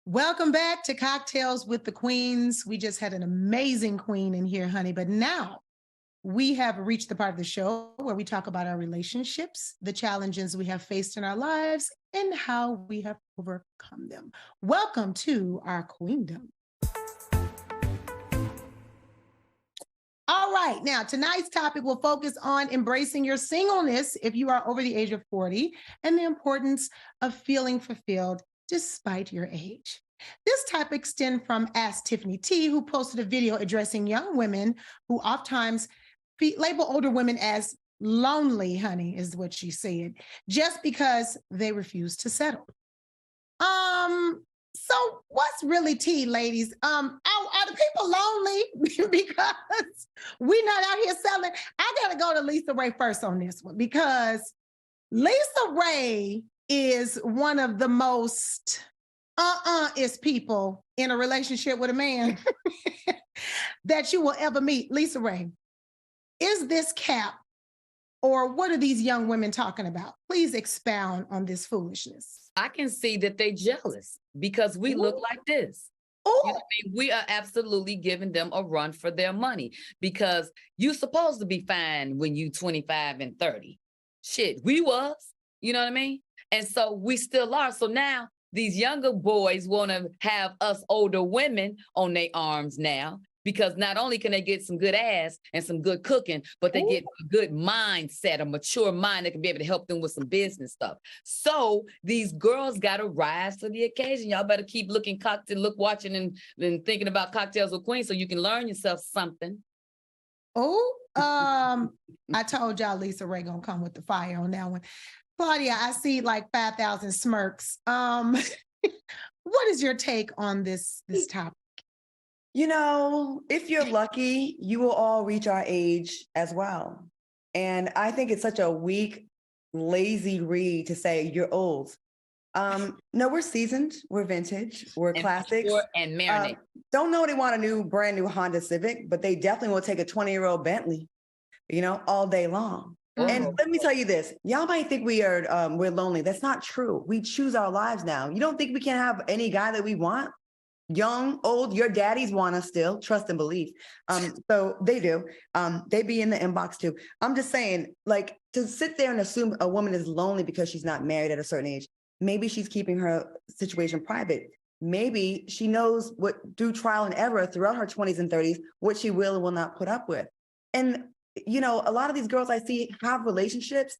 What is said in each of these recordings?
Welcome back to Cocktails with the Queens. We just had an amazing queen in here, honey. But now we have reached the part of the show where we talk about our relationships, the challenges we have faced in our lives, and how we have overcome them. Welcome to our queendom. All right, now tonight's topic will focus on embracing your singleness if you are over the age of 40 and the importance of feeling fulfilled despite your age. This topic stemmed from Ask Tiffany T, who posted a video addressing young women who oftentimes label older women as lonely, honey, is what she said, just because they refuse to settle. So what's really tea, ladies? Are the people lonely because we're not out here selling? I gotta go to Lisa Ray first on this one because Lisa Ray is one of the most is people in a relationship with a man that you will ever meet. Lisa Ray, is this cap or what are these young women talking about? Please expound on this foolishness. I can see that they're jealous because we look like this. You know what I mean? We are absolutely giving them a run for their money because you're supposed to be fine when you 25 and 30. Shit, we was, you know what I mean? And so we still are. So now these younger boys want to have us older women on their arms now because not only can they get some good ass and some good cooking, but they get a good mindset, a mature mind that can be able to help them with some business stuff. So these girls got to rise to the occasion. Y'all better keep watching and thinking about Cocktails with Queens so you can learn yourself something. I told y'all Lisa Ray gonna come with the fire on that one. Claudia, I see like 5,000 smirks. What is your take on this topic? You know, if you're lucky, you will all reach our age as well. And I think it's such a weak, lazy read to say you're old. No, we're seasoned, we're vintage, we're classics. And marinate. Don't know they want a brand new Honda Civic, but they definitely will take a 20-year-old Bentley, all day long. And let me tell you this, y'all might think we're lonely. That's not true. We choose our lives now. You don't think we can have any guy that we want? Young, old, your daddies want us still, trust and believe. So they do. They be in the inbox too. I'm just saying, like, to sit there and assume a woman is lonely because she's not married at a certain age. Maybe she's keeping her situation private. Maybe she knows what through trial and error throughout her 20s and 30s, what she will and will not put up with. And a lot of these girls I see have relationships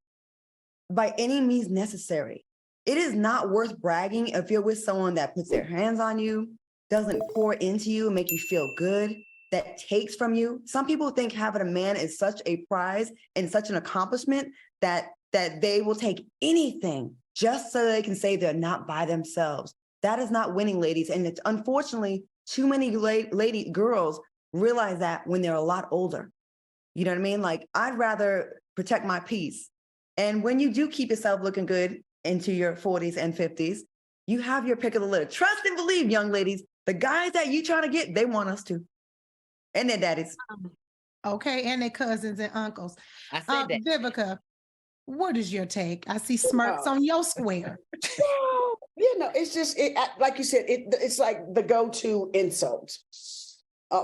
by any means necessary. It is not worth bragging if you're with someone that puts their hands on you, doesn't pour into you and make you feel good, that takes from you. Some people think having a man is such a prize and such an accomplishment that they will take anything just so they can say they're not by themselves. That is not winning, ladies. And it's unfortunately too many girls realize that when they're a lot older. You know what I mean? Like, I'd rather protect my peace. And when you do keep yourself looking good into your 40s and 50s, you have your pick of the litter. Trust and believe, young ladies, the guys that you trying to get, they want us to. And their daddies. Okay, and their cousins and uncles. I said that. Vivica, what is your take? I see smirks on your square. It's just, like you said, it's like the go-to insult.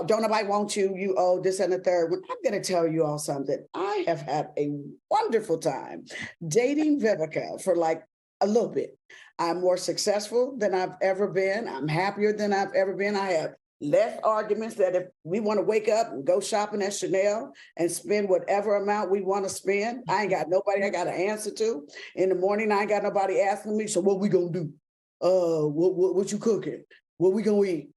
Don't nobody want you, you owe this and the third. Well, I'm going to tell you all something. I have had a wonderful time dating Vivica for like a little bit. I'm more successful than I've ever been. I'm happier than I've ever been. I have less arguments that if we want to wake up and go shopping at Chanel and spend whatever amount we want to spend, I ain't got nobody I got to answer to. In the morning, I ain't got nobody asking me, so what we going to do? What you cooking? What we going to eat?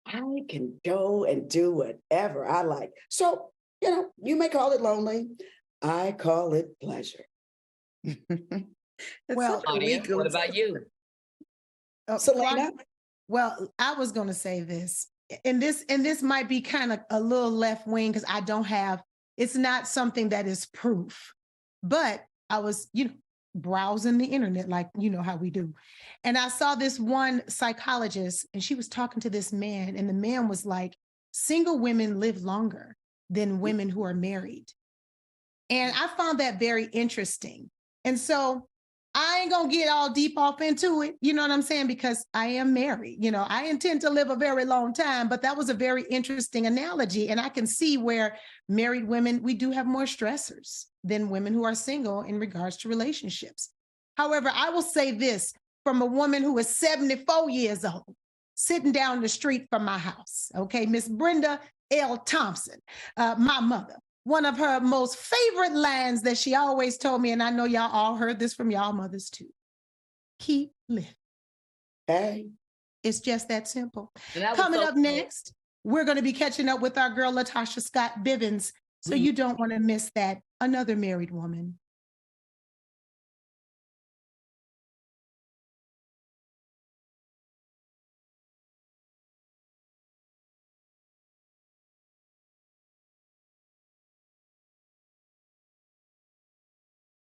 I can go and do whatever I like. So, you may call it lonely. I call it pleasure. Well, what about you? Selena? Well, I was going to say this, and this might be kind of a little left wing because I don't have, it's not something that is proof, but I was, browsing the internet like, how we do. And I saw this one psychologist and she was talking to this man and the man was like, single women live longer than women who are married. And I found that very interesting. And so I ain't gonna get all deep off into it. You know what I'm saying? Because I am married. You know, I intend to live a very long time, but that was a very interesting analogy. And I can see where married women, we do have more stressors than women who are single in regards to relationships. However, I will say this from a woman who is 74 years old, sitting down the street from my house. Okay, Miss Brenda L. Thompson, my mother. One of her most favorite lines that she always told me, and I know y'all all heard this from y'all mothers too. Keep living. Hey. It's just that simple. That Coming so up next, we're going to be catching up with our girl, Latasha Scott Bivens. So you don't want to miss that. Another married woman